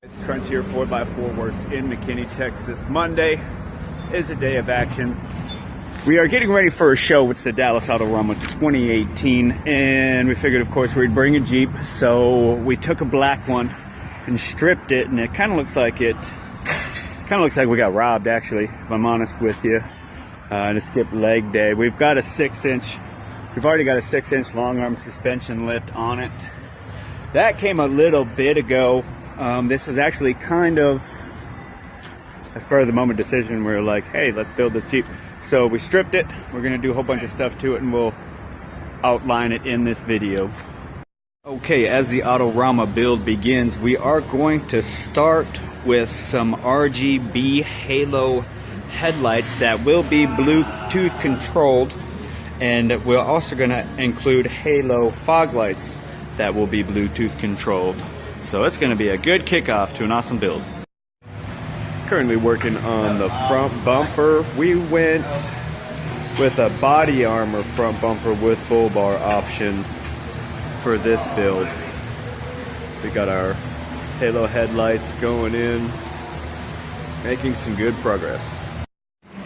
Frontier 4x4 Works in McKinney, Texas. Monday is a day of action. We are getting ready for a show. It's the Dallas Autorama 2018, and we figured, of course, we'd bring a Jeep. So we took a black one and stripped it, and it kind of looks like we got robbed, actually, if I'm honest with you. And it skipped leg day. We've got a 6-inch. We've already got a 6-inch long arm suspension lift on it. That came a little bit ago. This was actually kind of a spur of the moment decision. We were like, hey, let's build this Jeep. So we stripped it. We're going to do a whole bunch of stuff to it, and we'll outline it in this video. Okay, as the Autorama build begins, we are going to start with some RGB halo headlights that will be Bluetooth controlled, and we're also going to include halo fog lights that will be Bluetooth controlled. So it's going to be a good kickoff to an awesome build. Currently working on the front bumper. We went with a body armor front bumper with bull bar option for this build. We got our halo headlights going in, making some good progress.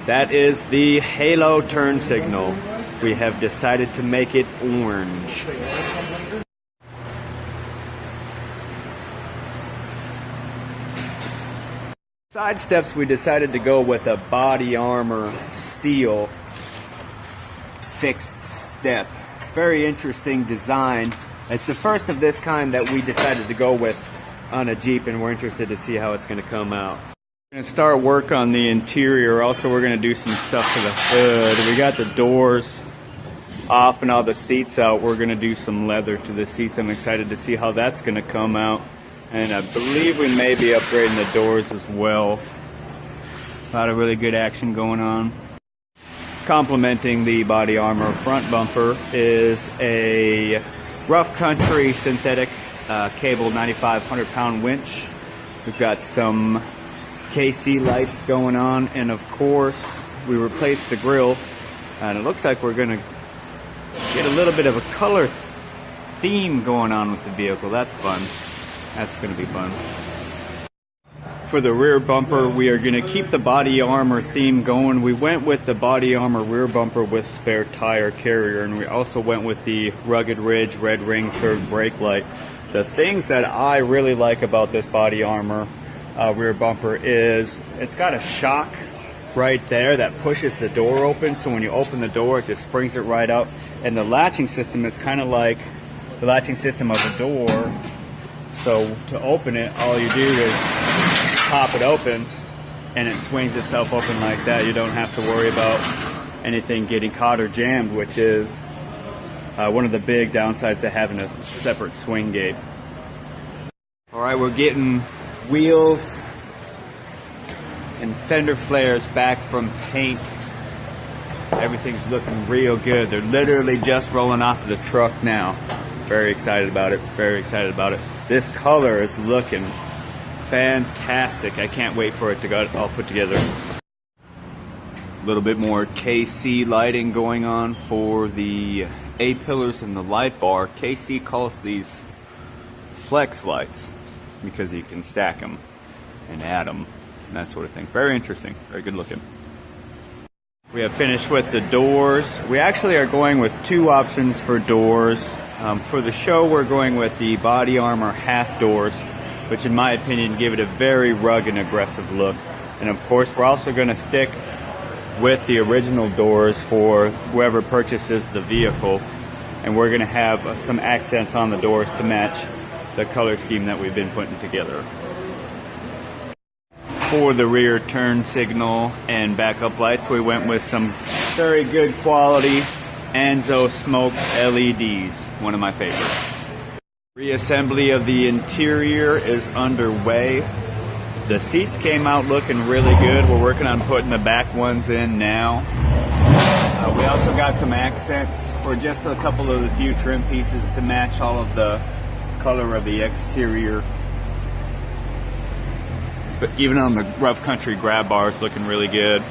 That is the halo turn signal. We have decided to make it orange. Side steps, we decided to go with a body armor steel fixed step. It's a very interesting design. It's the first of this kind that we decided to go with on a Jeep, and we're interested to see how it's going to come out. We're going to start work on the interior. Also, we're going to do some stuff to the hood. We got the doors off and all the seats out. We're going to do some leather to the seats. I'm excited to see how that's going to come out. And I believe we may be upgrading the doors as well. A lot of really good action going on. Complementing the body armor front bumper is a rough country synthetic cable 9,500 pound winch. We've got some KC lights going on, and of course we replaced the grille, and it looks like we're gonna get a little bit of a color theme going on with the vehicle. That's fun. That's going to be fun. For the rear bumper, we are going to keep the body armor theme going. We went with the body armor rear bumper with spare tire carrier, and we also went with the Rugged Ridge red ring third brake light. The things that I really like about this body armor rear bumper is it's got a shock right there that pushes the door open, so when you open the door it just springs it right up, and the latching system is kind of like the latching system of a door. So to open it, all you do is pop it open and it swings itself open like that. You don't have to worry about anything getting caught or jammed, which is one of the big downsides to having a separate swing gate. Alright, we're getting wheels and fender flares back from paint. Everything's looking real good. They're literally just rolling off of the truck now. Very excited about it. Very excited about it. This color is looking fantastic. I can't wait for it to go all put together. A little bit more KC lighting going on for the A-pillars and the light bar. KC calls these flex lights because you can stack them and add them and that sort of thing. Very interesting. Very good looking. We have finished with the doors. We actually are going with two options for doors. For the show, we're going with the body armor half doors, which in my opinion give it a very rugged and aggressive look. And of course, we're also going to stick with the original doors for whoever purchases the vehicle. And we're going to have some accents on the doors to match the color scheme that we've been putting together. For the rear turn signal and backup lights, we went with some very good quality Anzo smoke LEDs, one of my favorites. Reassembly of the interior is underway. The seats came out looking really good. We're working on putting the back ones in now. We also got some accents for just a couple of the few trim pieces to match all of the color of the exterior. But even on the rough country grab bars, looking really good.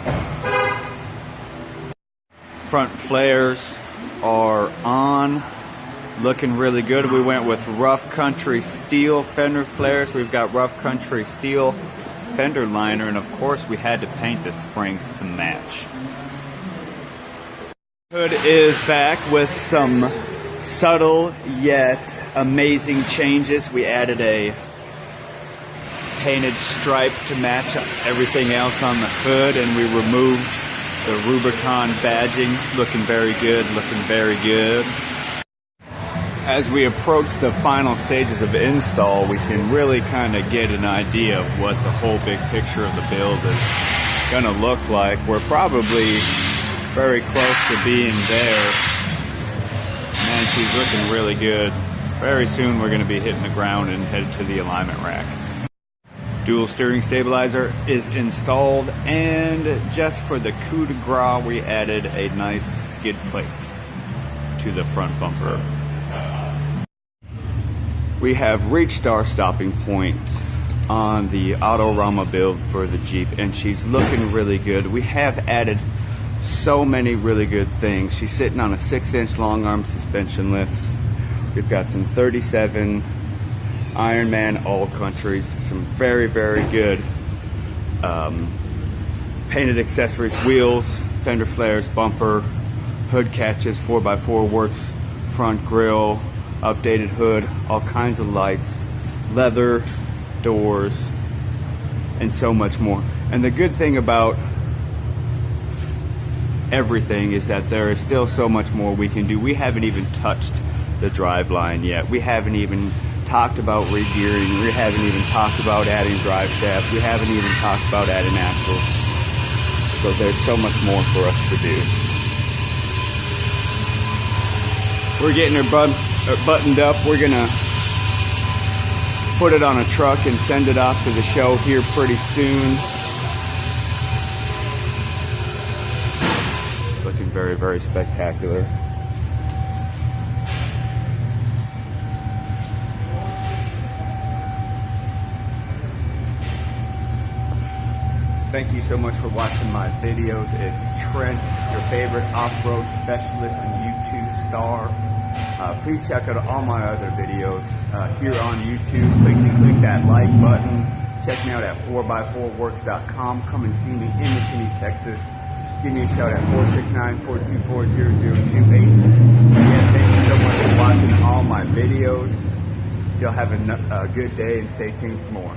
Front flares are on. looking really good. We went with rough country steel fender flares. We've got rough country steel fender liner, and of course we had to paint the springs to match. Hood is back with some subtle yet amazing changes. We added a painted stripe to match everything else on the hood, and we removed the Rubicon badging. Looking very good, looking very good. As we approach the final stages of install, we can really kind of get an idea of what the whole big picture of the build is going to look like. We're probably very close to being there. Man, she's looking really good. Very soon we're going to be hitting the ground and headed to the alignment rack. Dual steering stabilizer is installed, and just for the coup de grace, we added a nice skid plate to the front bumper. We have reached our stopping point on the Autorama build for the Jeep, and she's looking really good. We have added so many really good things. She's sitting on a 6-inch long arm suspension lift. We've got some 37 Ironman all countries, some very, very good painted accessories, wheels, fender flares, bumper, hood catches, 4x4 works, front grille, updated hood, all kinds of lights, leather, doors, and so much more. And the good thing about everything is that there is still so much more we can do. We haven't even touched the driveline yet. We haven't even talked about regearing. We haven't even talked about adding drive shaft. We haven't even talked about adding axles. So there's so much more for us to do. We're getting her buttoned up. We're gonna put it on a truck and send it off to the show here pretty soon. Looking very, very spectacular. Thank you so much for watching my videos. It's Trent, your favorite off-road specialist and YouTube star. Please check out all my other videos here on YouTube. Click that like button. Check me out at 4x4works.com. Come and see me in McKinney, Texas. Give me a shout at 469-424-0028. Again, thank you so much for watching all my videos. Y'all have a good day and stay tuned for more.